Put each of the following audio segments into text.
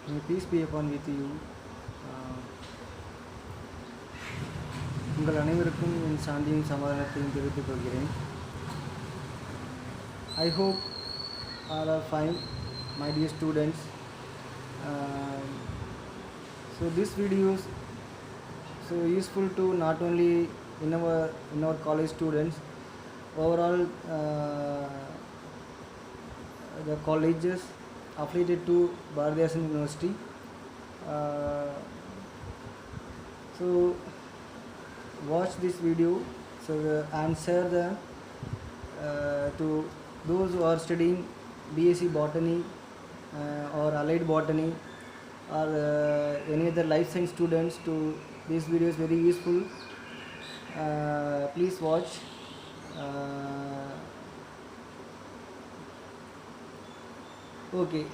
May peace be upon with you. ஆஹ், உங்கள் அனைவருக்கும் என் சாந்தியும் சமாதானத்தையும் தெரிவித்துக் கொள்கிறேன். I hope all are fine, my dear students. Um, so this video is so useful to not only in our college students, overall the colleges affiliated to Bharathidasan University. Uh, so watch this video and share them to those who are studying BSc Botany or Allied Botany or any other life science students. To this video is very useful. Please watch. Okay,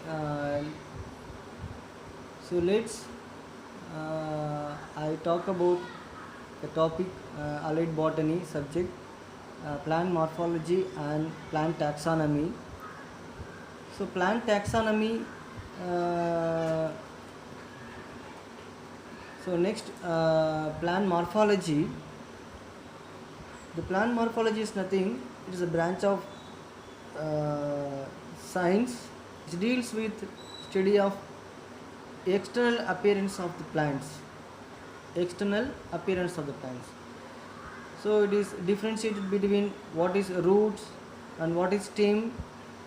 so let's I talk about the topic Allied Botany subject, plant morphology and plant taxonomy. So plant taxonomy, so next plant morphology. The plant morphology is nothing, it is a branch of science which deals with study of external appearance of the plants. External appearance of the plants. So it is differentiated between what is roots and what is stem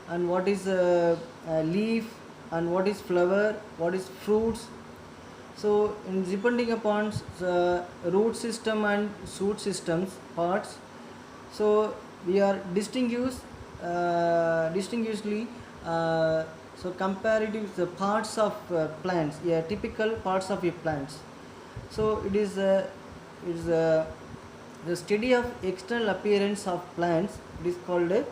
and what is leaf and what is flower, what is fruits. So in depending upon the root system and shoot systems parts, so we are distinguishedly so comparative the parts of plants, yeah, typical parts of your plants. So it is the study of external appearance of plants. It is called a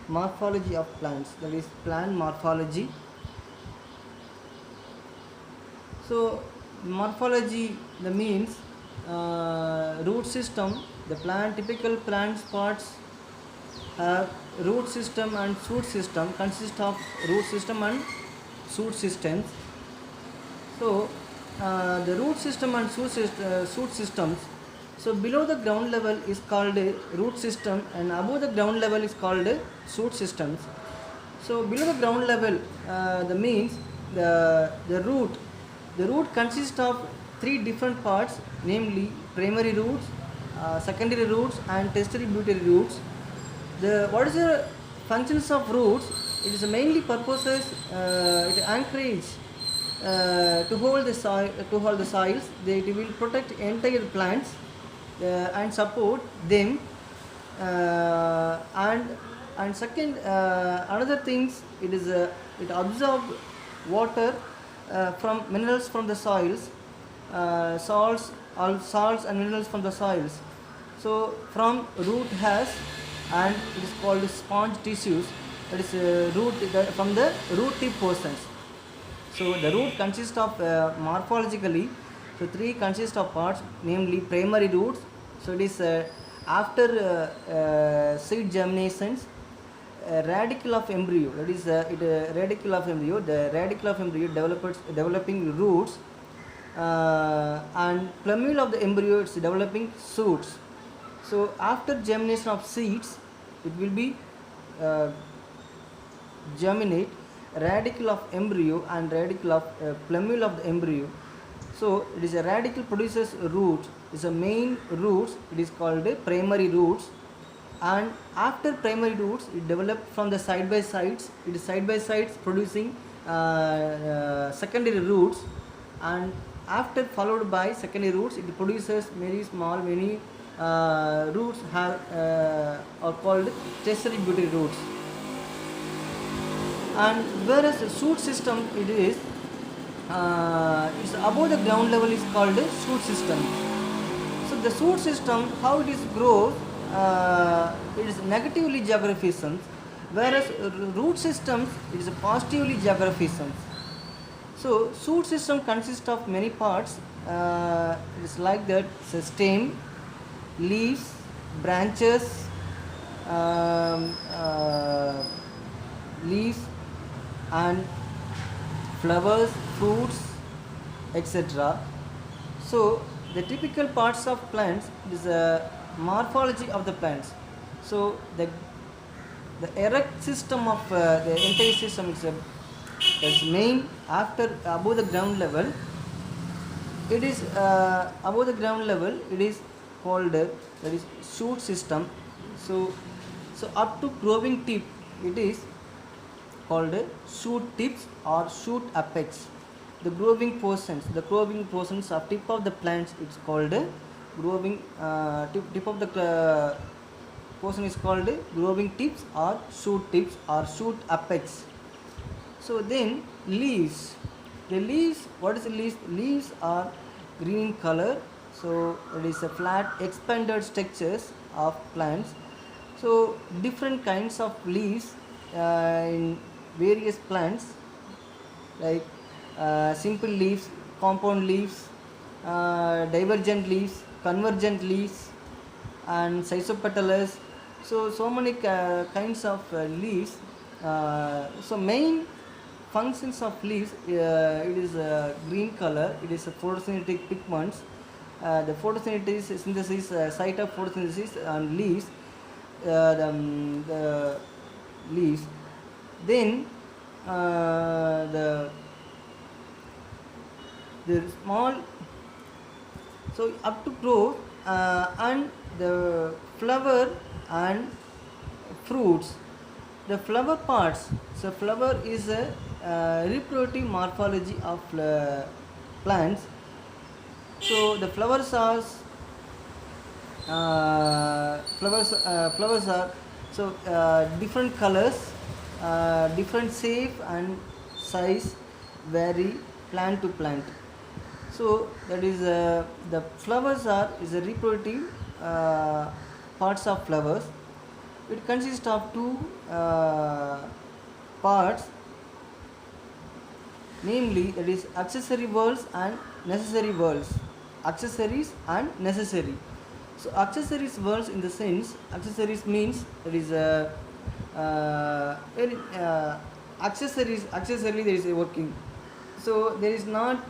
morphology of plants, that is plant morphology. So morphology, the means root system. The plant, typical plants parts have root system and shoot system, consist of root system and shoot systems. So the root system and shoot systems, so below the ground level is called a root system and above the ground level is called a shoot systems. So below the ground level, the means the root consists of three different parts, namely primary roots, secondary roots and tertiary roots. What is the functions of roots? It is mainly purposes it anchorage to hold the soils. It will protect entire plants and support them. And second, another things, it is it absorbs water from minerals from the soils, salts and minerals from the soils. So from root has, and it is called sponge tissues, that is from the root tip portions. So the root consists of morphologically, so three consist of parts, namely primary roots. So it is after seed germinations, radicle of embryo, that is radicle of embryo. The radicle of embryo developing roots, and plumule of the embryo, it's developing shoots. So after germination of seeds, it will be germinate radicle of embryo and radicle of plumule of the embryo. So it is a radicle produces root, is a main roots, it is called primary roots. And after primary roots, it developed from the side by sides, it is side by sides producing secondary roots, and after followed by secondary roots, it produces many roots are called tertiary roots. And whereas the shoot system, it is above the ground level, is called a shoot system. So the shoot system, how it is grows, it is negatively geographisms, whereas root systems, it is positively geographisms. So shoot system consists of many parts. It is like that: so stem, leaves, branches, leaves and flowers, fruits, etc. So the typical parts of plants is a morphology of the plants. So the erect system of the entire system is main after above the ground level. It is above the ground level. It is called that is shoot system. So up to growing tip, it is called shoot tips or shoot apex. The growing portions of tip of the plants, it's called growing tip of the portion is called growing tips or shoot apex. So then leaves. The leaves, what is the leaves? Leaves are green color. So it is a flat expanded structures of plants. So different kinds of leaves in various plants, like simple leaves, compound leaves, divergent leaves, convergent leaves, and schizopetalous. So many kinds of leaves. So main functions of leaves, it is green color. It is a photosynthetic pigments. The photosynthesis synthesis site of photosynthesis and leaves, the leaves. Then the small, so up to grow and the flower and fruits. The flower parts, so flower is a reproductive morphology of plants. So the flowers are so different colors, different shape and size, vary plant to plant. So that is the flowers are is a reproductive parts of flowers. It consists of two parts, namely that is accessory whorls and necessary whorls. Accessories and necessary. So accessories whorls, in the sense, accessories means that is accessory there is a working. So there is not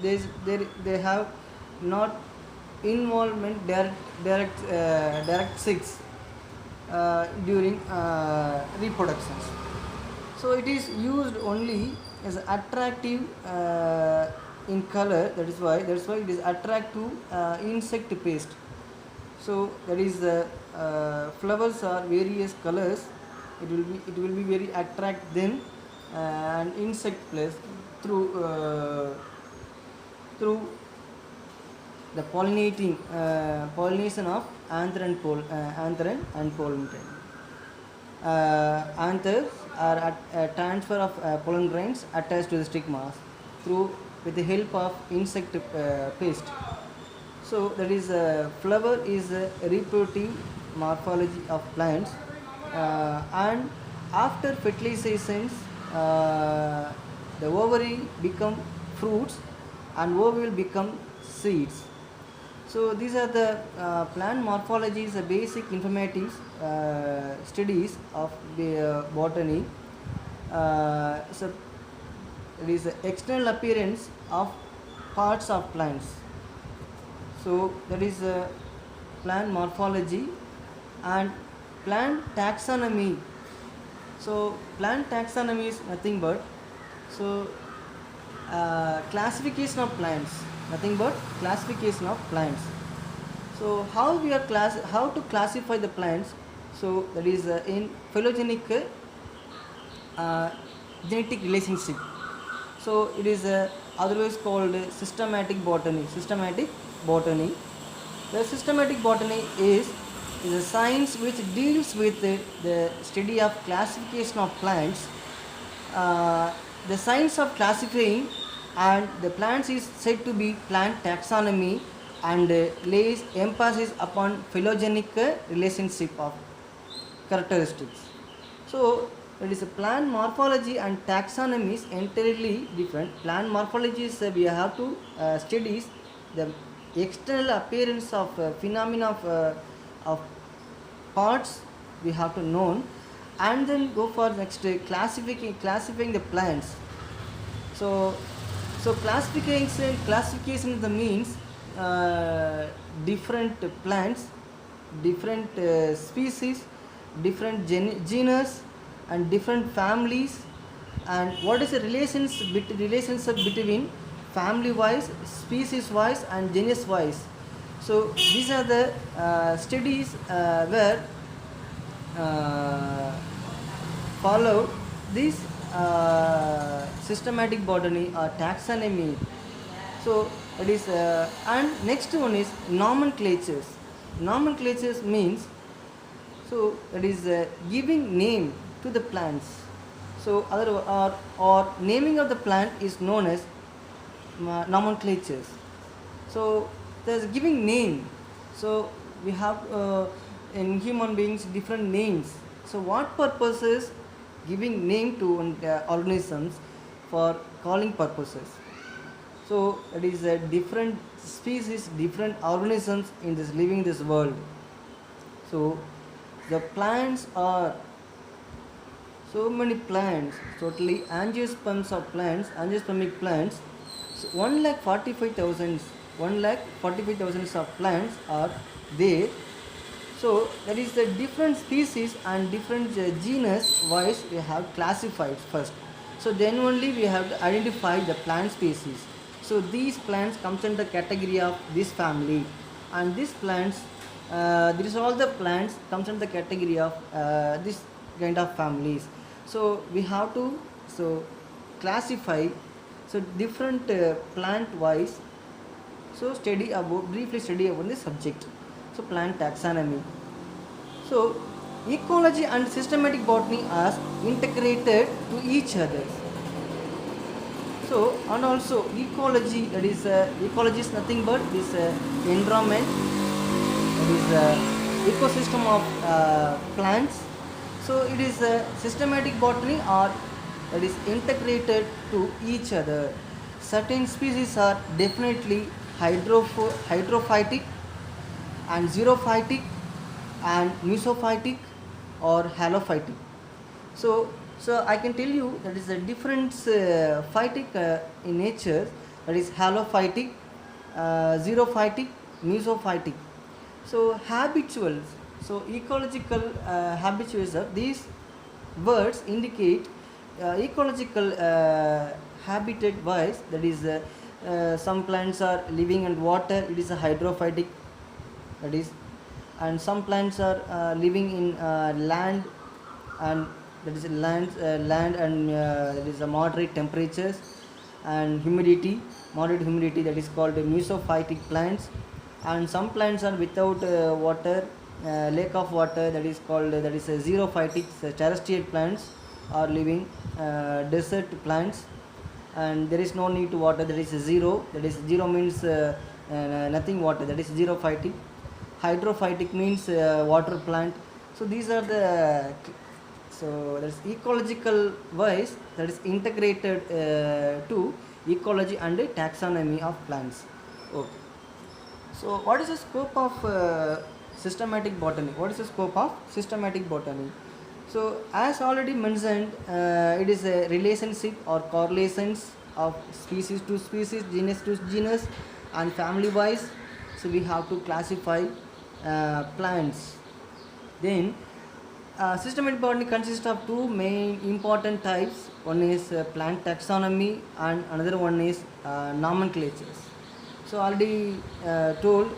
they have not involvement direct sex during reproductions. So it is used only as attractive in color. That's why it is attractive insect pest. So that is the flowers are various colors. It will be very attract them and insect place through the pollination of anther and pollen. Anthers are a transfer of pollen grains attached to the stigmas through with the help of insect pest. So that is flower is a reproductive morphology of plants, and after fertilizations, the ovary become fruits and ovule become seeds. So these are the plant morphologies, the basic informative studies of the botany. So it is the external appearance of parts of plants. So that is plant morphology and plant taxonomy. So plant taxonomy is nothing but classification of plants, nothing but classification of plants. So how to classify the plants? So that is in phylogenetic genetic relationship. So it is otherwise called systematic botany. The systematic botany is a science which deals with the study of classification of plants. The science of classifying and the plants is said to be plant taxonomy, and lays emphasis upon phylogenetic relationship of characteristics. So it is a plant morphology and taxonomy is entirely different. Plant morphology is we have to study the external appearance of phenomena of parts we have to know, and then go for next classifying the plants. So, so classification the means different plants, different species, different genus, and different families, and what is the relationship between family wise, species wise, and genus wise. So these are the studies where uh, follow this systematic botany or taxonomy. So it is and next one is nomenclatures. Nomenclatures means, so it is giving name to the plants. So other or naming of the plant is known as nomenclatures. So there's giving name. So we have in human beings different names. So what purpose is giving name to organisms? For calling purposes. So it is a different species, different organisms in this living this world. So the plants are so many plants, totally angiosperms of plants, angiospermic plants. So 1,45,000, 1,45,000 of plants are there. So that is the different species and different genus wise we have classified first. So then only we have to identify the plant species. So these plants comes in the category of this family, and these plants, these all the plants comes in the category of this kind of families. So we have to so classify so different plant wise. So briefly study about the subject. So plant taxonomy. So ecology and systematic botany are integrated to each other. So and also ecology, that is ecology is nothing but this environment, that is ecosystem of plants. So it is systematic botany or that is integrated to each other. Certain species are definitely hydrophytic and xerophytic and mesophytic or halophytic. So I can tell you that is a difference phytic in nature, that is halophytic, xerophytic, mesophytic. So habituals, so ecological habituals of these words indicate ecological habitat wise, that is some plants are living in water, it is a hydrophytic, that is, and some plants are living in land, and that is land and it is a moderate temperatures and humidity, moderate humidity, that is called mesophytic plants. And some plants are without water, lake of water, that is called that is a xerophytic, terrestrial plants are living desert plants, and there is no need to water, that is zero, that is zero means nothing water, that is xerophytic. Hydrophytic means water plant. So these are the, so that's ecological wise, that is integrated to ecology and taxonomy of plants. Okay. So what is the scope of systematic botany? What is the scope of systematic botany? So as already mentioned, it is a relationship or correlations of species to species, genus to genus, and family wise. So we have to classify plants. Then systematic botany consists of two main important types. One is plant taxonomy and another one is nomenclatures. So already told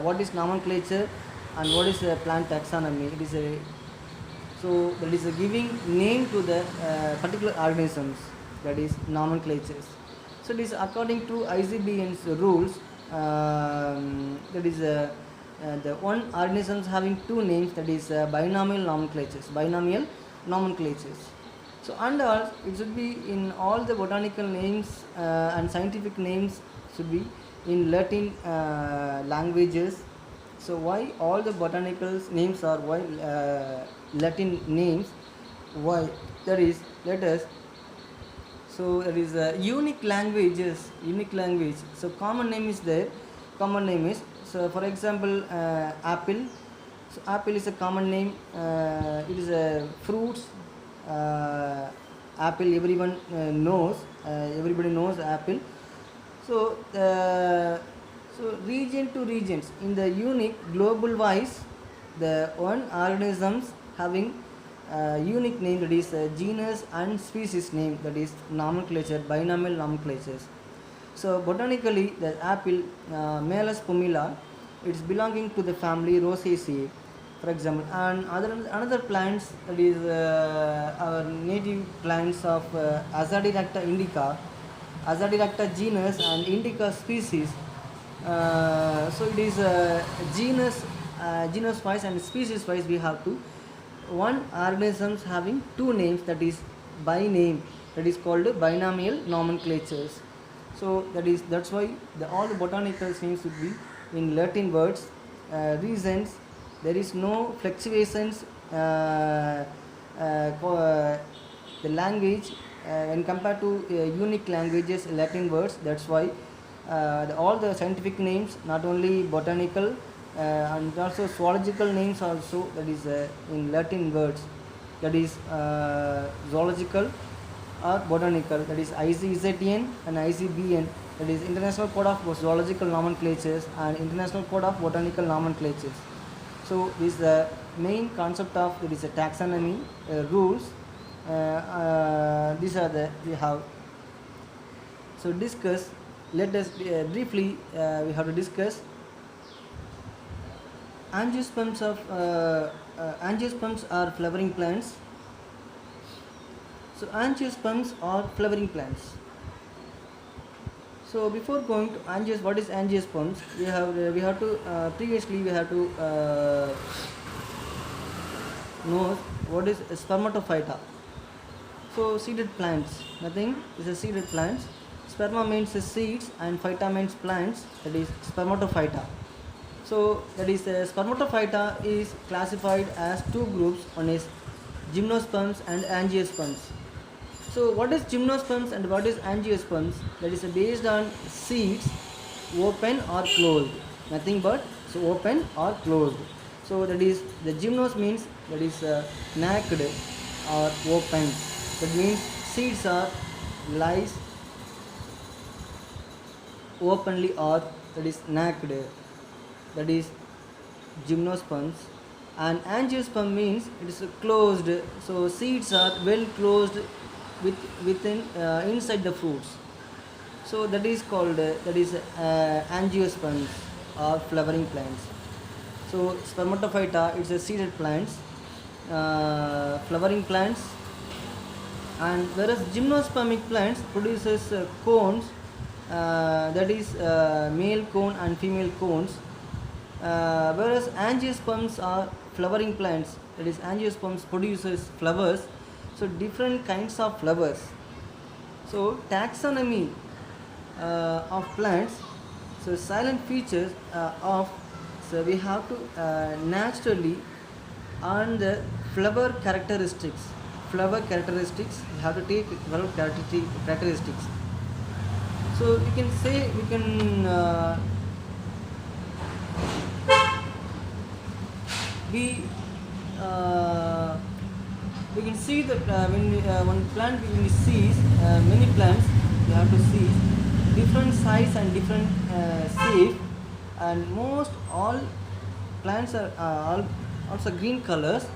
what is nomenclature and what is plant taxonomy. It is a, so that is a giving name to the particular organisms, that is nomenclatures. So it is according to ICBN's rules, that is the one organisms having two names, that is binomial nomenclatures. So and it should be in all the botanical names and scientific names should be in Latin languages. So why all the botanical names are why Latin names? Why? That is, let us. So there is a unique languages, unique language. So common name is there. Common name is, so for example, apple. So apple is a common name. It is a fruits. Apple everyone knows everybody knows apple. So, region to regions in the unique global wise, the one organisms having unique name, that is genus and species name, that is nomenclature, binomial nomenclatures. So botanically, the apple Malus pumila, it's belonging to the family Rosaceae, for example, and another plants, that is our native plants of Azadirachta indica, Azadirachta genus and indica species. So it is genus wise and species wise we have to one organisms having two names, that is by name, that is called binomial nomenclatures. So that's why all the botanical names should be in Latin words. Reasons there is no fluctuations the language when compared to unique languages Latin words. That's why all the scientific names, not only botanical and also zoological names also, that is in Latin words, that is zoological or botanical, that is ICZN and ICBN, that is International Code of Zoological Nomenclatures and International Code of Botanical Nomenclatures. So this is the main concept of, that is a taxonomy rules. These are the we have. So discuss. Let us briefly we have to discuss angiosperms of angiosperms are flowering plants. So angiosperms are flowering plants. So before going to what is angiosperms, we have to previously we have to know what is spermatophyta. So seeded plants, nothing is a seeded plants. Sperma means seeds and phyta means plants, that is spermatophyta. So that is spermatophyta is classified as two groups, one is gymnosperms and angiosperms. So what is gymnosperms and what is angiosperms? That is based on seeds, open or closed, nothing but so open or closed. So that is the gymnos means that is naked or open. That means seeds are lies openly or that is naked, that is gymnosperms. And angiosperm means it is closed, so seeds are well closed within inside the fruits. So that is called that is angiosperms or flowering plants. So spermatophyta, it's a seeded plants, flowering plants, and whereas gymnospermic plants produces cones, that is male cone and female cones, whereas angiosperms are flowering plants, that is angiosperms produces flowers, so different kinds of flowers. So taxonomy of plants, so silent features of, so we have to naturally on the flower characteristics, we have to take flower characteristics. So we can say we can see that when one plant we see many plants, we have to see different size and different shape, and most all plants are all also green colors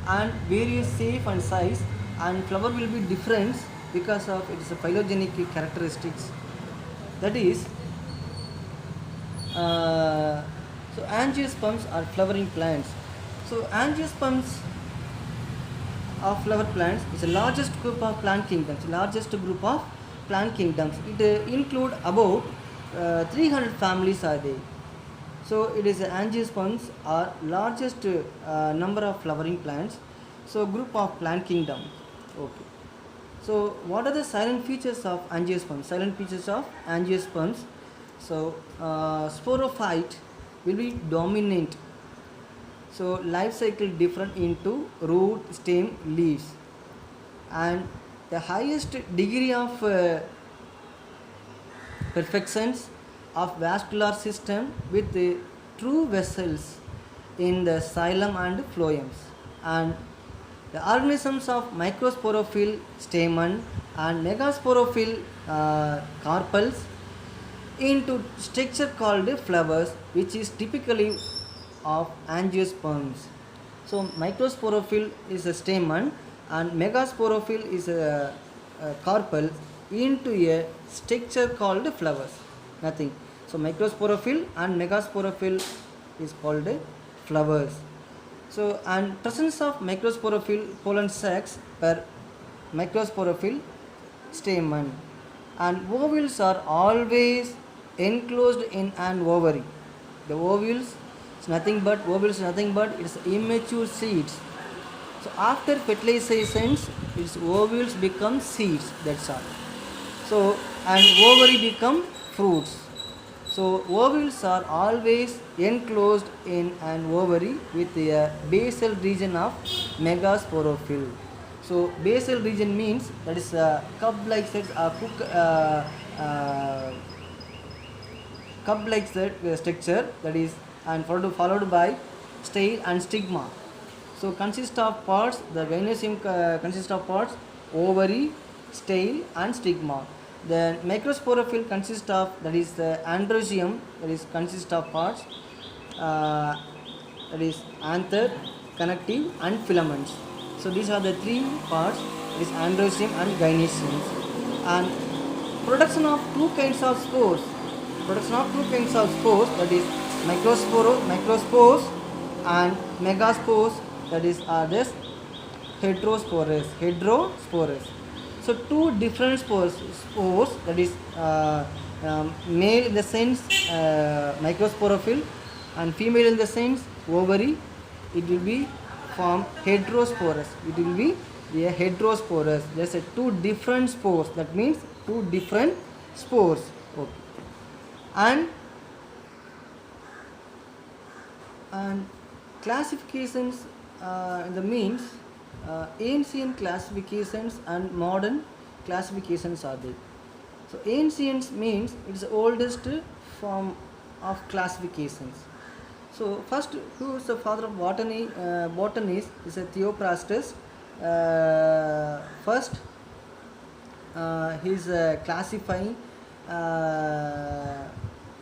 and various shape and size, and flower will be different because of its phylogenetic characteristics. That is so angiosperms are flowering plants. So angiosperms of flower plants is the largest group of plant kingdoms. It include about 300 families are there. So it is angiosperms are largest number of flowering plants. So group of plant kingdom. Okay. So what are the silent features of angiosperms? So sporophyte will be dominant. So life cycle different into root, stem, leaves, and the highest degree of perfections of vascular system with the true vessels in the xylem and phloems, and the organisms of microsporophyll stamen and megasporophyll carpels into structure called flowers, which is typically of angiosperms. So microsporophyll is a stamen and megasporophyll is a carpel into a structure called flowers. Nothing. So microsporophyll and megasporophyll is called flowers. So and presence of microsporophyll pollen sacs per microsporophyll stamen, and ovules are always enclosed in an ovary. The ovules nothing but it's immature seeds. So after fertilizations, its ovules become seeds. That's all. So and ovary become fruits. So ovules are always enclosed in an ovary with a basal region of megasporophyll. So basal region means that is a cup-like cells, uh, cup-like structure, that is, and followed by style and stigma. So consist of parts. The gynoecium consists of parts ovary, style, and stigma. The microsporophyll consists of, that is the androecium, that is consists of parts uh, that is anther, connective, and filaments. So these are the three parts. That is androecium and gynoecium. And production of two kinds of spores. That is microspores and megaspores, that is are this heterospores. So two different spores, that is male in the sense microsporophyll and female in the sense ovary, it will be form heterosporous. It will be a heterosporous. There's a two different spores. That means two different spores. Okay. And classifications, the means ancient classifications and modern classifications are there. So ancient means it's the oldest form of classifications. So first, who is the father of botany? Botanist is a Theophrastus. First, he is classifying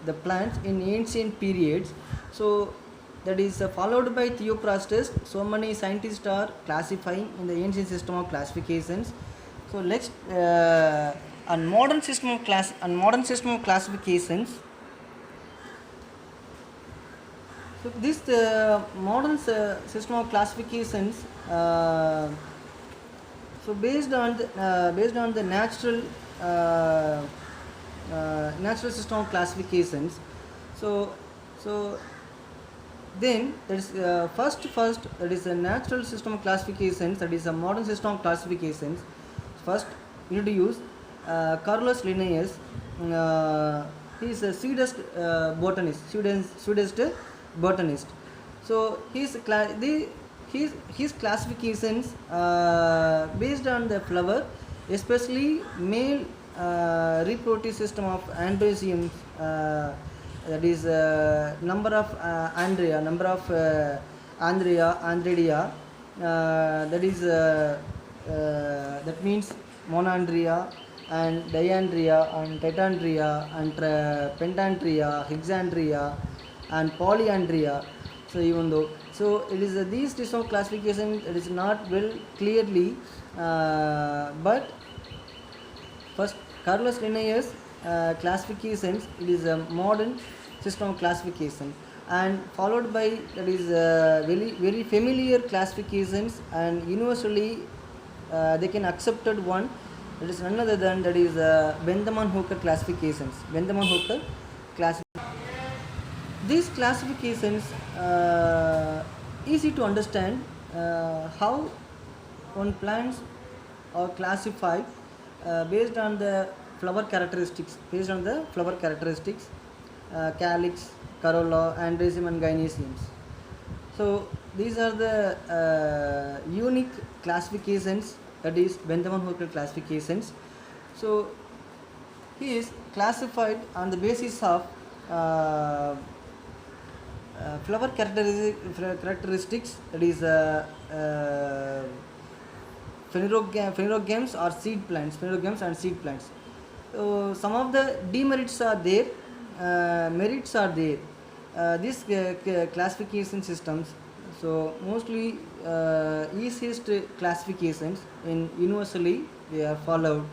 the plants in ancient periods. So that is followed by Theophrastus. So many scientists are classifying in the ancient system of classifications. So let's on modern system of classifications. So this modern system of classifications. So based on the natural system of classifications. So then that is first that is a natural system of classifications, that is a modern system of classifications. First we need to use Carolus Linnaeus. He is a Swedish botanist. So his classifications based on the flower, especially male reproductive system of androecium, that is number of andredia, that is that means monandria and diandria and tetandria and pentandria, hexandria and polyandria. So even though, so it is these system of classification, it is not well clearly, but first Carolus Linnaeus classifications, it is a modern system of classification, and followed by that is very familiar classifications and universally they can accepted one, that is none other than that is Benthaman-Hooker classifications. Benthaman-Hooker classifications. These classifications easy to understand how one plants are classified based on the flower characteristics. Calyx, corolla, androecium, and gynoeciums. So these are the unique classifications, that is Benthaman-Hooker classifications. So he is classified on the basis of flower characteristics, that is phanerogames or seed plants, phanerogames and seed plants. So some of the demerits are there, merits are there. These classification systems, so mostly easiest classifications in universally they are followed.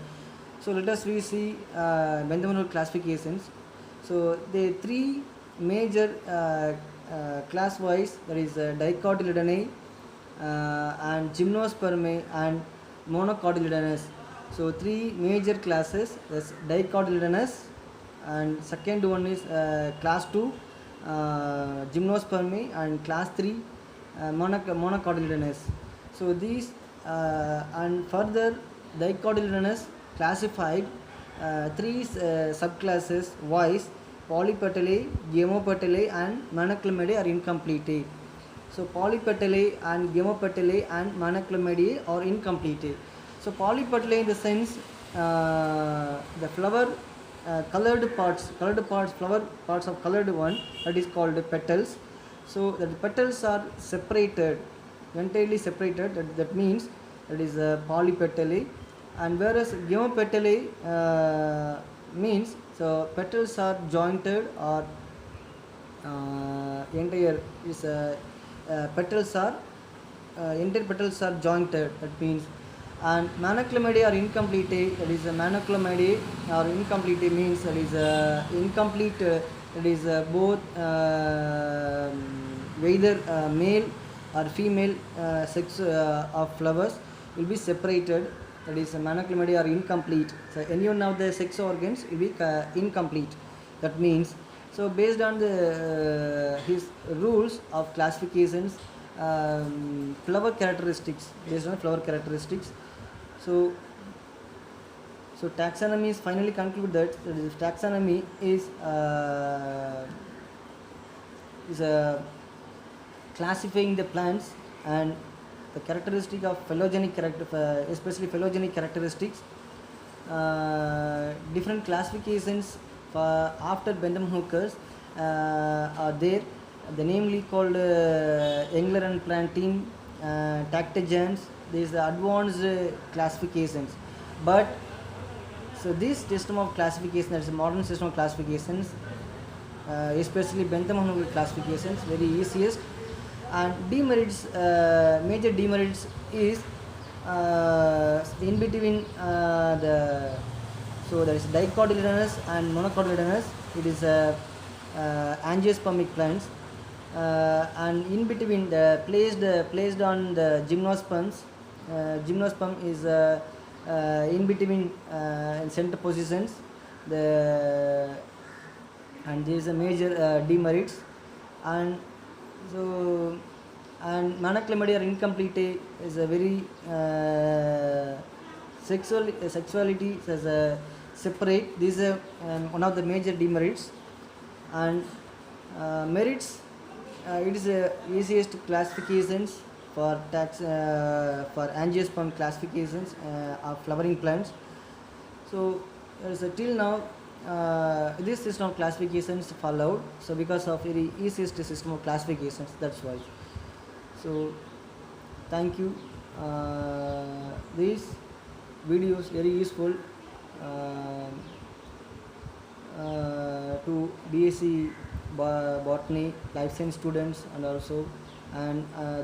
So let us we see Bentham classifications. So the three major class wise, that is dicotyledonei and gymnospermae and monocotyledonous. So three major classes, that's dicotyledonous, and second one is class 2 gymnospermae, and class 3 monocotyledonous. So these and further dicotyledonous classified three subclasses wise: polypetalae, gamopetalae and monoclinidae are incomplete. So polypetalae and gamopetalae and monoclinidae are incomplete. So polypetalae in the sense the flower colored parts, flower parts of colored one, that is called petals. So the petals are separated, entirely separated. That means that is polypetalae. And whereas gamopetalae means so petals are jointed or entire is petals are entire petals are jointed. That means, and monoclinidae are incomplete. That is monoclinidae or incomplete means that is incomplete. That is both whether male or female sex of flowers will be separated. That is monoclinidae are incomplete. So any one of the sex organs will be incomplete. That means, so based on the his rules of classifications, flower characteristics, based on flower characteristics. So taxonomy is finally conclude that taxonomy is classifying the plants and the characteristic of phylogenic character, especially phylogenic characteristics. Different classifications for after Bentham Hookers are there. The namely called Engler and Plantin, Tactogens. These are advanced classifications. But so this system of classification, that is a modern system of classifications, especially Bentham Hooker classifications, very easiest. And demerits, major demerits is in between the, so there is dicotyledonous and monocotyledonous. It is angiospermic plants, and in between the placed on the gymnosperms. Gymnosperm is in between in center positions. The and there is a major demerits. And so, and monoclinidae are incomplete is a very sexuality as a separate. This is one of the major demerits. And merits, it is the easiest classifications for for angiosperm classifications of flowering plants. So there is till now this system of classifications followed. So because of the easiest system of classifications, that's why. So thank you. These videos very useful to BSc botany, life science students, and also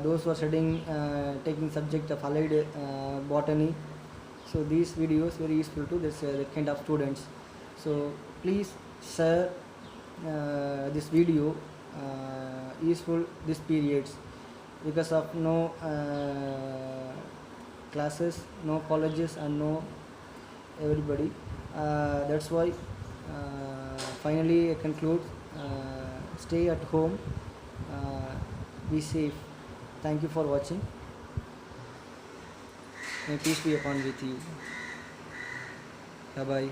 those who are studying taking subject of allied botany. So these videos very useful to this kind of students. So please share this video useful this periods, because of no classes, no colleges, and no everybody. That's why finally I conclude, stay at home, be safe. Thank you for watching. May peace be upon with you. Bye bye.